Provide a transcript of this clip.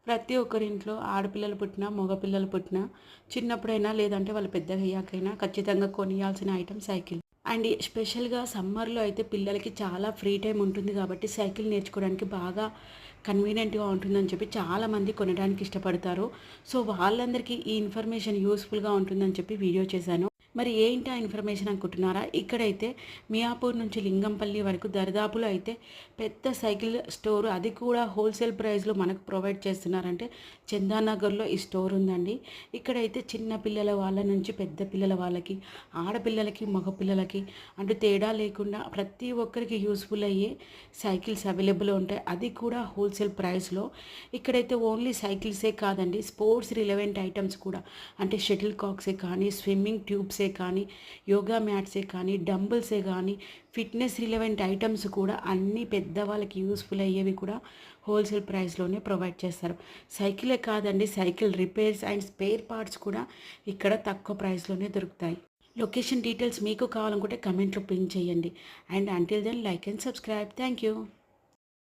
ప్రతి ఒక్కరింట్లో ఆడపిల్లలు పుట్టినా, మగపిల్లలు పుట్టినా చిన్నప్పుడైనా లేదంటే వాళ్ళు పెద్దగా అయ్యాకైనా ఖచ్చితంగా కొనియాల్సిన ఐటెమ్ సైకిల్. అండ్ ఎస్పెషల్‌గా సమ్మర్‌లో అయితే పిల్లలకి చాలా ఫ్రీ టైమ్ ఉంటుంది కాబట్టి సైకిల్ నేర్చుకోవడానికి బాగా కన్వీనియంట్‌గా ఉంటుందని చెప్పి చాలామంది కొనడానికి ఇష్టపడతారు. సో, వాళ్ళందరికీ ఈ ఇన్ఫర్మేషన్ యూజ్‌ఫుల్‌గా ఉంటుందని చెప్పి వీడియో చేశాను. మరి ఏంటి ఆ ఇన్ఫర్మేషన్ అనుకుంటున్నారా? ఇక్కడైతే మియాపూర్ నుంచి లింగంపల్లి వరకు దరిదాపులో అయితే పెద్ద సైకిల్ స్టోర్, అది కూడా హోల్సేల్ ప్రైస్‌లో మనకు ప్రొవైడ్ చేస్తున్నారంటే చందానగర్‌లో ఈ స్టోర్ ఉందండి. ఇక్కడైతే చిన్న పిల్లల వాళ్ళ నుంచి పెద్ద పిల్లల వాళ్ళకి, ఆడపిల్లలకి, మగపిల్లలకి అంటూ తేడా లేకుండా ప్రతి ఒక్కరికి యూజ్‌ఫుల్ అయ్యే సైకిల్స్ అవైలబుల్ ఉంటాయి. అది కూడా హోల్సేల్ ప్రైస్‌లో. ఇక్కడైతే ఓన్లీ సైకిల్సే కాదండి, స్పోర్ట్స్ రిలవెంట్ ఐటమ్స్ కూడా, అంటే షటిల్ కాక్సే కానీ, స్విమ్మింగ్ ట్యూబ్సే కానీ, యోగా మ్యాట్సే కానీ, డంబుల్సే కానీ, ఫిట్నెస్ రిలవెంట్ ఐటమ్స్ కూడా అన్నీ పెద్దవాళ్ళకి యూస్ఫుల్ అయ్యేవి కూడా హోల్సేల్ ప్రైస్లోనే ప్రొవైడ్ చేస్తారు. సైకిలే కాదండి, cycle repairs and spare parts కూడా ఇక్కడ తక్కువ ప్రైస్లోనే దొరుకుతాయి. లొకేషన్ డీటెయిల్స్ మీకు కావాలనుకుంటే కమెంట్లో పిన్ చేయండి. And until then like and subscribe. Thank you.